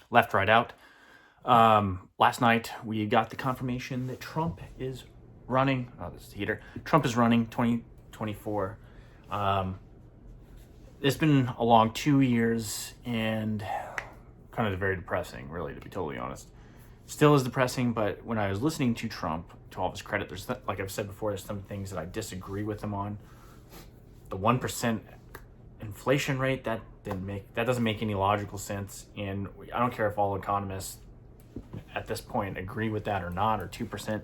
left, right, out. Last night we got the confirmation that Trump is running. Oh, this is the heater. Trump is running 2024. It's been a long 2 years and kind of very depressing, really, to be totally honest. Still is depressing, but when I was listening to Trump, to all of his credit, there's, like I've said before, there's some things that I disagree with him on. The 1% inflation rate, that doesn't make any logical sense, and I don't care if all economists at this point agree with that or not, or 2%.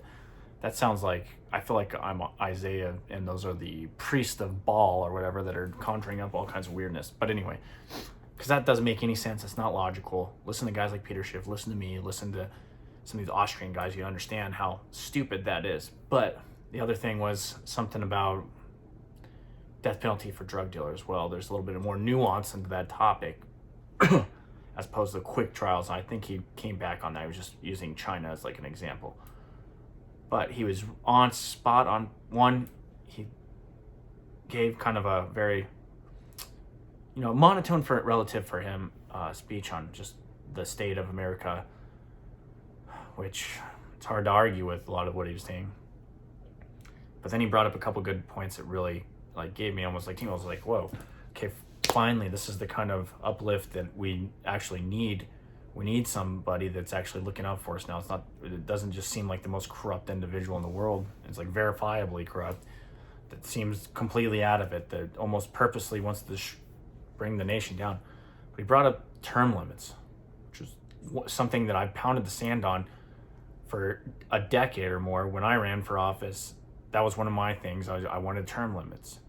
That sounds like, I feel like I'm Isaiah and those are the priests of Baal or whatever that are conjuring up all kinds of weirdness. But anyway, because that doesn't make any sense. It's not logical. Listen to guys like Peter Schiff, listen to me, listen to some of these Austrian guys. You understand how stupid that is. But the other thing was something about death penalty for drug dealers. Well, there's a little bit of more nuance into that topic as opposed to quick trials. I think he came back on that. He was just using China as like an example. But he was on spot on one. He gave kind of a very, monotone for relative for him speech on just the state of America, which it's hard to argue with a lot of what he was saying. But then he brought up a couple good points that really gave me almost I was like, whoa, okay, finally, this is the kind of uplift that we actually need. We need somebody that's actually looking out for us now. It doesn't just seem like the most corrupt individual in the world. It's like verifiably corrupt. That seems completely out of it. That almost purposely wants to bring the nation down. But he brought up term limits, which is something that I pounded the sand on for a decade or more. When I ran for office, that was one of my things. I wanted term limits.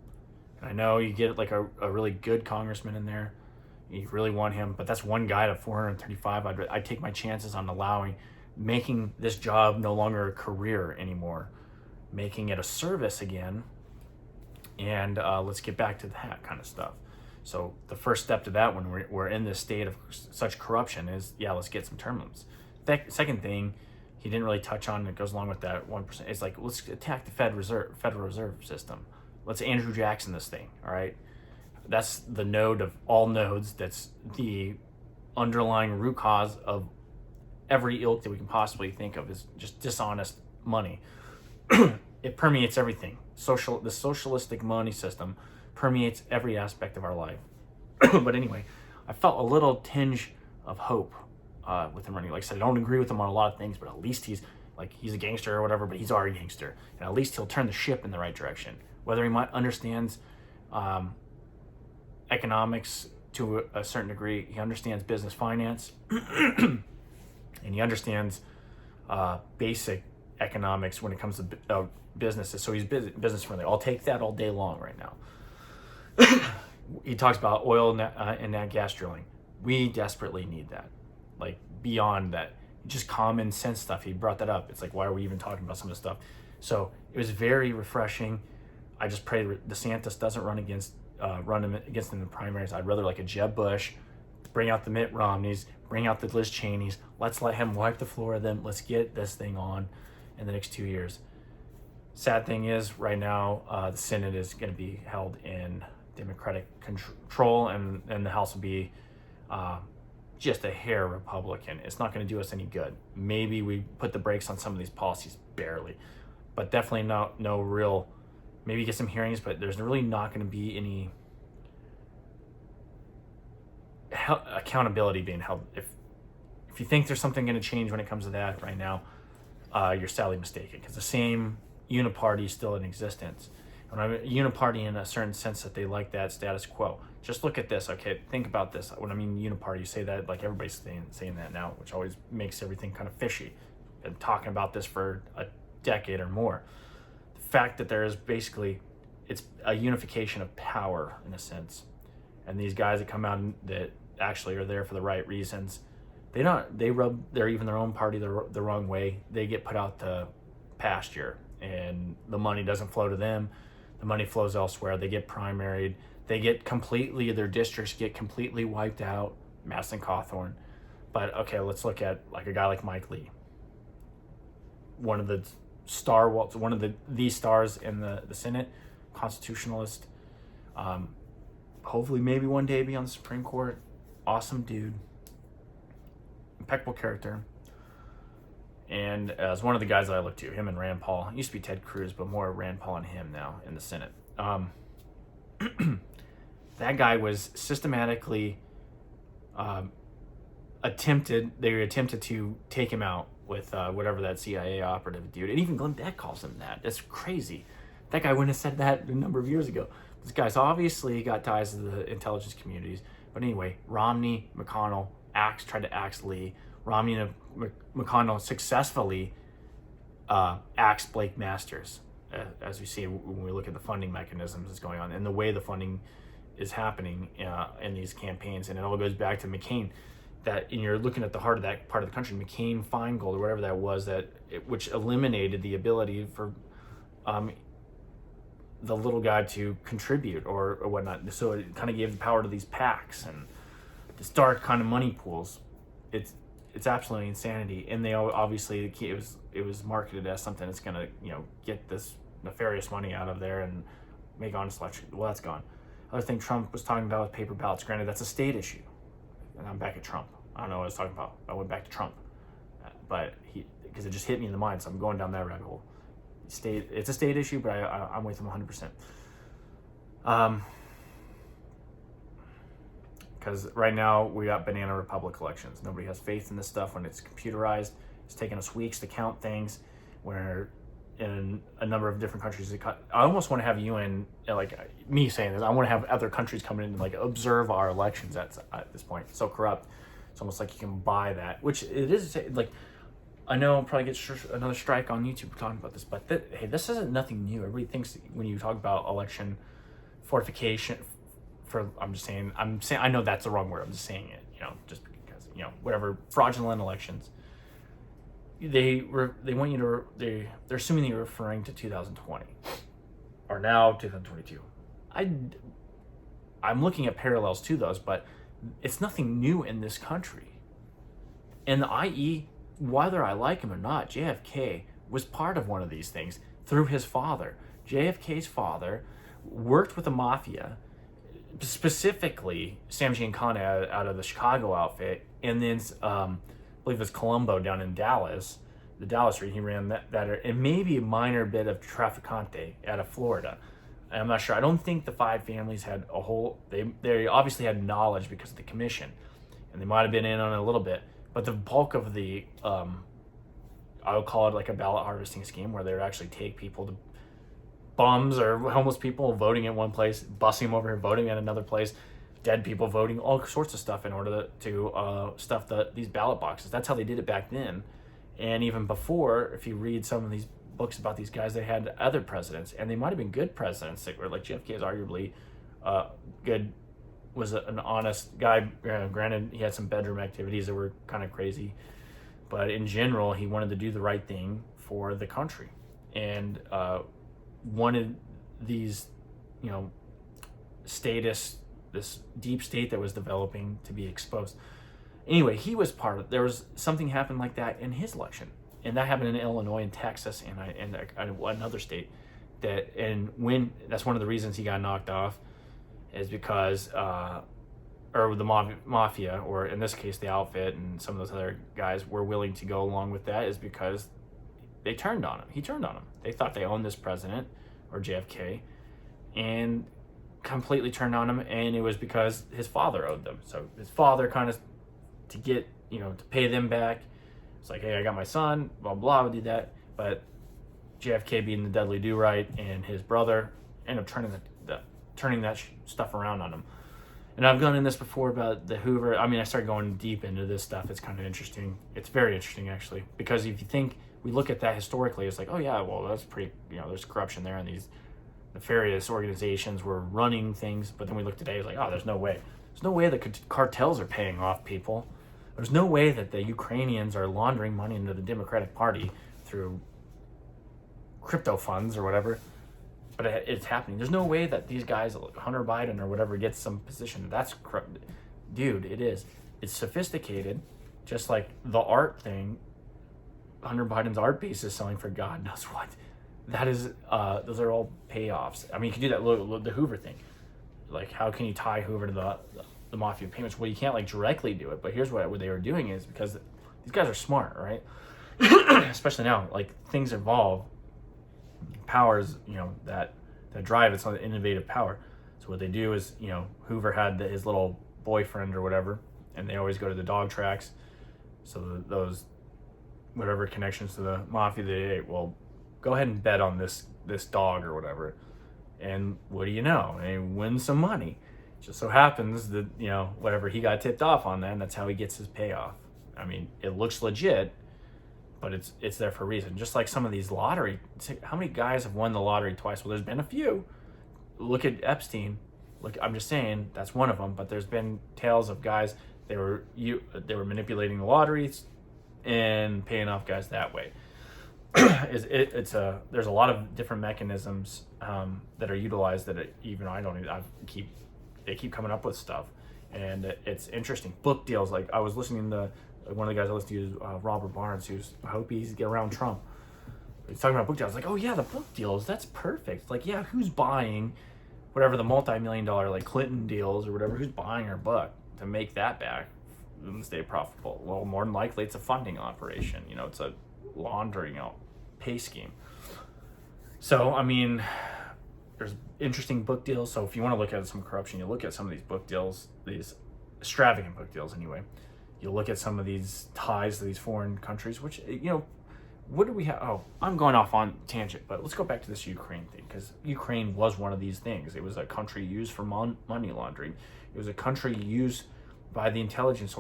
And I know you get like a really good congressman in there. You really want him, but that's one guy to 435. I'd take my chances on making this job no longer a career anymore, making it a service again. And let's get back to that kind of stuff. So the first step to that, when we're in this state of such corruption, is let's get some term limits. Second thing he didn't really touch on that goes along with that 1%. It's like, let's attack the Federal Reserve System. Let's Andrew Jackson this thing. All right. That's the node of all nodes. That's the underlying root cause of every ilk that we can possibly think of, is just dishonest money. It permeates everything. The socialistic money system permeates every aspect of our life. But anyway, I felt a little tinge of hope with him running. Like I said, I don't agree with him on a lot of things, but at least he's a gangster or whatever, but he's our gangster. And at least he'll turn the ship in the right direction. Whether he might understands economics to a certain degree, he understands business finance, and he understands basic economics when it comes to businesses. So he's business friendly. I'll take that all day long right now. He talks about oil and nat gas drilling. We desperately need that. Like, beyond that, just common sense stuff. He brought that up. It's like, why are we even talking about some of this stuff? So it was very refreshing. I just pray DeSantis doesn't run against him in the primaries. I'd rather like a Jeb Bush, bring out the Mitt Romneys, bring out the Liz Cheneys. Let's let him wipe the floor of them. Let's get this thing on in the next 2 years. Sad thing is, right now, the Senate is going to be held in Democratic control, and the House will be just a hair Republican. It's not going to do us any good. Maybe we put the brakes on some of these policies, barely, but definitely no real. Maybe get some hearings, but there's really not going to be any accountability being held. If you think there's something going to change when it comes to that right now, you're sadly mistaken, because the same uniparty is still in existence. And I'm a uniparty in a certain sense that they like that status quo. Just look at this, okay? Think about this. When I mean uniparty, you say that like everybody's saying that now, which always makes everything kind of fishy. Been talking about this for a decade or more. Fact that there is it's a unification of power in a sense, and these guys that come out that actually are there for the right reasons, they rub their own party the wrong way. They get put out to pasture, and the money doesn't flow to them. The money flows elsewhere. They get primaried. Their districts get completely wiped out. Madison Cawthorn. But okay, let's look at like a guy like Mike Lee, one of the stars in the Senate, constitutionalist. Hopefully maybe one day be on the Supreme Court. Awesome dude. impeccable character. And as one of the guys that I look to, him and Rand Paul, it used to be Ted Cruz, but more Rand Paul and him now in the Senate. That guy was systematically attempted to take him out with whatever that CIA operative dude. And even Glenn Beck calls him that. That's crazy. That guy wouldn't have said that a number of years ago. This guy's obviously got ties to the intelligence communities. But anyway, Romney, McConnell, tried to axe Lee. Romney and McConnell successfully axed Blake Masters, as we see when we look at the funding mechanisms that's going on and the way the funding is happening in these campaigns. And it all goes back to McCain. And you're looking at the heart of that part of the country, McCain-Feingold, or whatever that was, which eliminated the ability for the little guy to contribute or whatnot. So it kind of gave the power to these PACs and this dark kind of money pools. It's absolutely insanity. And they obviously, it was marketed as something that's going to, get this nefarious money out of there and make honest election. Well, that's gone. Other thing Trump was talking about with paper ballots. Granted, that's a state issue. And I'm back at Trump. I don't know what I was talking about. I went back to Trump. But because it just hit me in the mind, so I'm going down that rabbit hole. It's a state issue, but I'm with him 100%. Because right now we got banana republic elections. Nobody has faith in this stuff when it's computerized. It's taken us weeks to count things. Where in a number of different countries, I almost want to have UN, like me saying this, I want to have other countries come in and like observe our elections at this point. It's so corrupt. It's almost like you can buy that, which it is like. I know I'll probably get another strike on YouTube for talking about this, but hey, this isn't nothing new. Everybody thinks when you talk about election fortification, I'm saying I know that's the wrong word. I'm just saying it, just because whatever fraudulent elections. They want you to they're assuming you're referring to 2020 or now 2022. I'm looking at parallels to those, but it's nothing new in this country. And i.e., whether I like him or not, JFK was part of one of these things through his father. JFK's father worked with the mafia, specifically Sam Giancana out of the Chicago outfit, and then I believe it was Colombo down in Dallas, the Dallas region. He ran that and maybe a minor bit of Traficante out of Florida. I'm not sure. I don't think the five families had a whole. They obviously had knowledge because of the commission, and they might have been in on it a little bit. But the bulk of the, I would call it like a ballot harvesting scheme where they would actually take people to bums or homeless people voting at one place, busing them over here, voting at another place, dead people voting, all sorts of stuff in order to stuff these ballot boxes. That's how they did it back then. And even before, if you read some of these books about these guys, they had other presidents, and they might have been good presidents. That were like JFK is arguably good. Was an honest guy. Granted, he had some bedroom activities that were kind of crazy, but in general, he wanted to do the right thing for the country, and wanted these, this deep state that was developing to be exposed. Anyway, he was part of. There was something happened like that in his election, and that happened in Illinois and Texas and another state. When that's one of the reasons he got knocked off. Is because, or the mafia, or in this case, the outfit and some of those other guys were willing to go along with that, is because they turned on him. He turned on him. They thought they owned this president, or JFK, and completely turned on him, and it was because his father owed them. So his father kind of, to get, to pay them back, it's like, hey, I got my son, blah, blah, did that. But JFK being the deadly do-right, and his brother ended up turning that stuff around on him. And I've gone in this before about the Hoover. I mean, I started going deep into this stuff. It's kind of interesting. It's very interesting, actually, because if you think, we look at that historically, it's like, oh yeah, well, that's pretty, there's corruption there, and these nefarious organizations were running things. But then we look today, it's like, oh, there's no way. There's no way that cartels are paying off people. There's no way that the Ukrainians are laundering money into the Democratic Party through crypto funds or whatever. But it's happening. There's no way that these guys, like Hunter Biden or whatever, gets some position. That's corrupt. Dude, it is. It's sophisticated, just like the art thing. Hunter Biden's art piece is selling for God knows what. That is, those are all payoffs. I mean, you can do that, the Hoover thing. Like, how can you tie Hoover to the mafia payments. Well, you can't like directly do it, but here's what they were doing is because these guys are smart, right? Especially now, like things evolve. Powers, that drive, it's an innovative power. So what they do is, Hoover had his little boyfriend or whatever, and they always go to the dog tracks. So those whatever connections to the mafia, they well, go ahead and bet on this dog or whatever. And what do you know? He wins some money. Just so happens that, whatever he got tipped off on that, and that's how he gets his payoff. I mean, it looks legit, but it's there for a reason. Just like some of these lottery, how many guys have won the lottery twice? Well, there's been a few. Look at Epstein. Look, I'm just saying that's one of them. But there's been tales of guys they were manipulating the lotteries and paying off guys that way. There's a lot of different mechanisms that are utilized that they keep coming up with stuff, and it's interesting. Book deals, like I was listening to one of the guys I listened to is Robert Barnes, I hope he's get around Trump. He's talking about book deals. I was like, oh yeah, the book deals, that's perfect. Like, yeah, who's buying whatever the multi-million-dollar like Clinton deals or whatever? Who's buying her book to make that back and stay profitable? Well, more than likely it's a funding operation. It's a laundering pay scheme. So I mean, there's interesting book deals. So if you want to look at some corruption, you look at some of these book deals, these extravagant book deals anyway. You look at some of these ties to these foreign countries, which, what do we have? Oh, I'm going off on tangent, but let's go back to this Ukraine thing, because Ukraine was one of these things. It was a country used for money laundering. It was a country used by the intelligence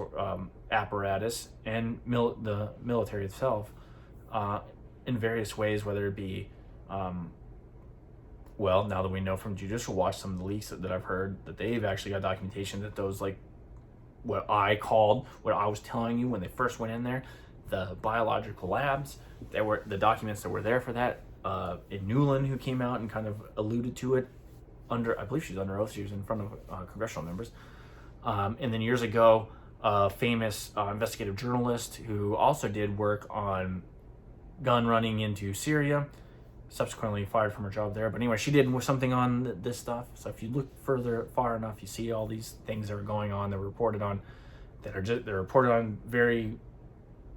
apparatus and the military itself in various ways, whether it be, well, now that we know from Judicial Watch, some of the leaks that I've heard, that they've actually got documentation that those, like, what I was telling you when they first went in there, the biological labs, the documents that were there for that. In Newland, who came out and kind of alluded to it I believe she's under oath, she was in front of congressional members. And then years ago, a famous investigative journalist who also did work on gun running into Syria, subsequently fired from her job there. But anyway, she did something on this stuff. So if you look far enough, you see all these things that are going on that were reported on, they're reported on very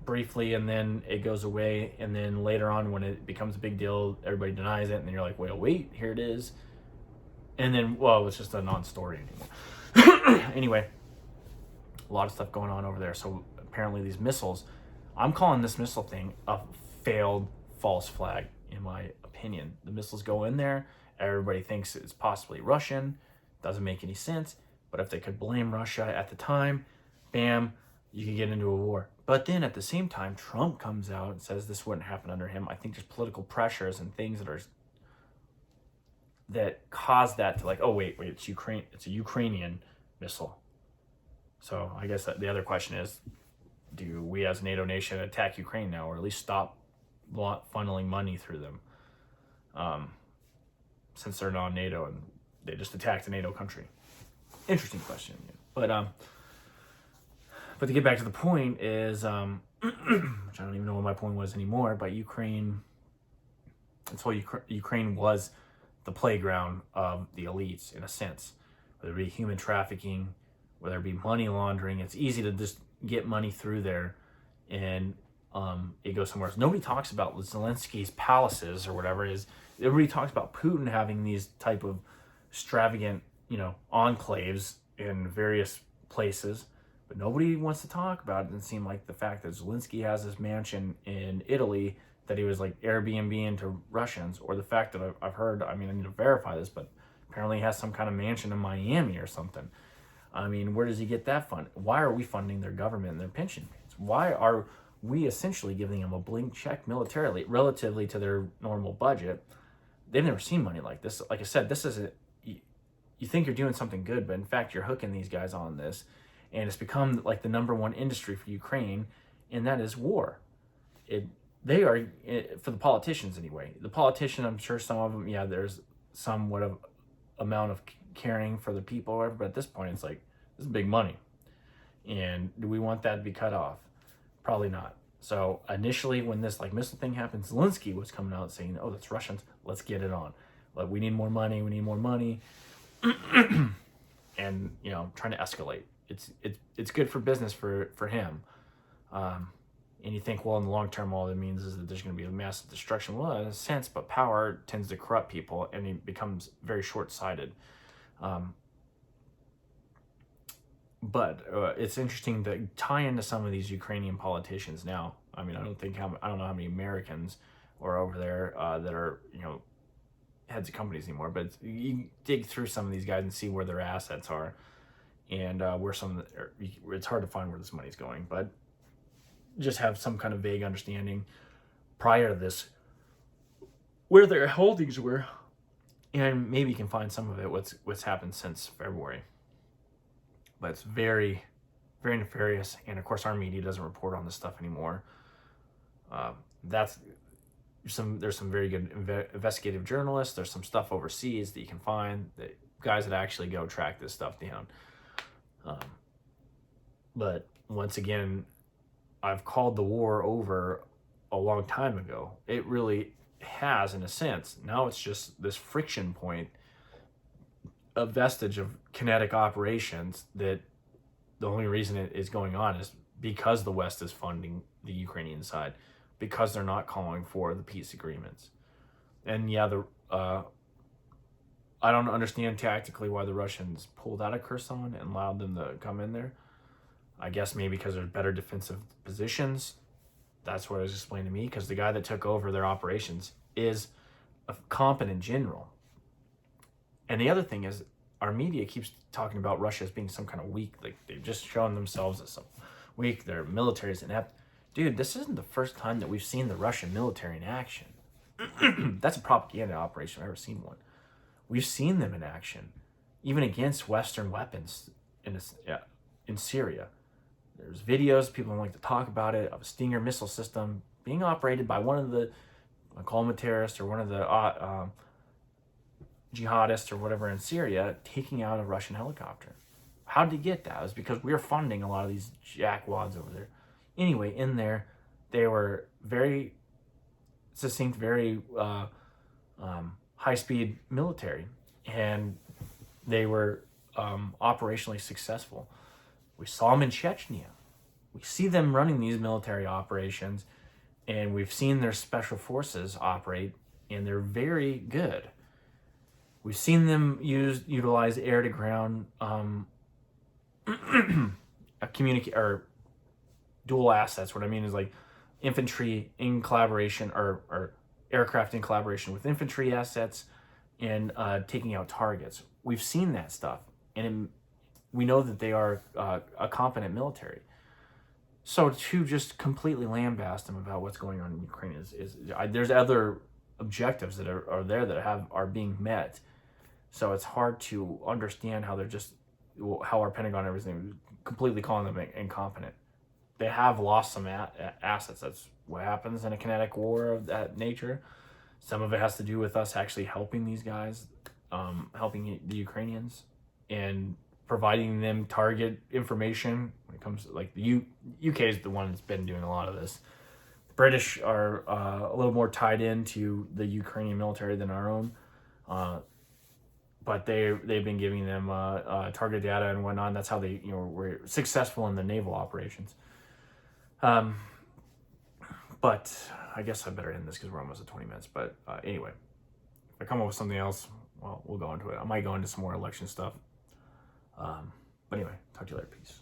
briefly, and then it goes away. And then later on, when it becomes a big deal, everybody denies it, and then you're like, wait, here it is. And then, well, it's just a non-story anymore. Anyway, a lot of stuff going on over there. So apparently these missiles, I'm calling this missile thing a failed false flag, in my opinion. The missiles go in there, everybody thinks it's possibly Russian, doesn't make any sense, but if they could blame Russia at the time, bam, you could get into a war. But then at the same time, Trump comes out and says this wouldn't happen under him. I think there's political pressures and things that cause that to, like, oh wait, it's a Ukrainian missile. So I guess the other question is, do we as a NATO nation attack Ukraine now, or at least stop funneling money through them, since they're non-NATO and they just attacked a NATO country? Interesting question. But to get back to the point is, which I don't even know what my point was anymore, but Ukraine was the playground of the elites, in a sense, whether it be human trafficking, whether it be money laundering. It's easy to just get money through there, and it goes somewhere else. Nobody talks about Zelensky's palaces or whatever it is. Everybody talks about Putin having these type of extravagant, enclaves in various places, but nobody wants to talk about it. And seem like the fact that Zelensky has his mansion in Italy that he was like Airbnb to Russians, or the fact that I've heard, I mean, I need to verify this, but apparently he has some kind of mansion in Miami or something. I mean, where does he get that fund? Why are we funding their government and their pension payments? Why are we essentially giving them a blank check militarily, relatively to their normal budget? They've never seen money like this. Like I said, this is you think you're doing something good, but in fact, you're hooking these guys on this, and it's become like the number one industry for Ukraine, and that is war. They are, for the politicians anyway. The politician, I'm sure some of them, yeah, there's somewhat of amount of caring for the people, or whatever, but at this point, it's like, this is big money. And do we want that to be cut off? Probably not. So initially, when this like missile thing happened, Zelensky was coming out saying, oh, that's Russians, let's get it on. Like, we need more money, and trying to escalate. It's good for business for him. And you think, well, in the long term, all it means is that there's going to be a massive destruction. Well, in a sense, but power tends to corrupt people, and it becomes very short-sighted. But it's interesting to tie into some of these Ukrainian politicians now. I mean, I don't know how many Americans are over there that are heads of companies anymore. But you dig through some of these guys and see where their assets are, and where it's hard to find where this money's going. But just have some kind of vague understanding prior to this where their holdings were, and maybe you can find some of it what's happened since February. But it's very, very nefarious, and of course our media doesn't report on this stuff anymore. There's some very good investigative journalists. There's some stuff overseas that you can find, that guys that actually go track this stuff down. But once again, I've called the war over a long time ago. It really has, in a sense. Now it's just this friction point, a vestige of kinetic operations, that the only reason it is going on is because the West is funding the Ukrainian side, because they're not calling for the peace agreements. And yeah, I don't understand tactically why the Russians pulled out of Kherson and allowed them to come in there. I guess maybe because there's better defensive positions. That's what it was explained to me, because the guy that took over their operations is a competent general. And the other thing is, our media keeps talking about Russia as being some kind of weak, like they've just shown themselves as some weak, their military is inept. Dude, this isn't the first time that we've seen the Russian military in action. That's a propaganda operation. I've ever seen one. We've seen them in action, even against Western weapons in Syria. There's videos, people don't like to talk about it, of a Stinger missile system being operated by one of the, I call him a terrorist, or one of the jihadists or whatever in Syria, taking out a Russian helicopter. How did he get that? It was because we were funding a lot of these jackwads over there. Anyway, in there, they were very succinct, very high-speed military, and they were operationally successful. We saw them in Chechnya. We see them running these military operations, and we've seen their special forces operate, and they're very good. We've seen them utilize air-to-ground dual assets. What I mean is, like, infantry in collaboration, or aircraft in collaboration with infantry assets, and taking out targets. We've seen that stuff, and we know that they are a competent military. So to just completely lambaste them about what's going on in Ukraine is there's other objectives that are there that are being met. So it's hard to understand how how our Pentagon and everything completely calling them incompetent. They have lost some assets. That's what happens in a kinetic war of that nature. Some of it has to do with us actually helping these guys, helping the Ukrainians, and providing them target information when it comes to, like, the UK is the one that's been doing a lot of this. The British are a little more tied into the Ukrainian military than our own, but they've been giving them target data and whatnot. And that's how they were successful in the naval operations. But I guess I better end this because we're almost at 20 minutes. But anyway, if I come up with something else, well, we'll go into it. I might go into some more election stuff. But anyway, talk to you later. Peace.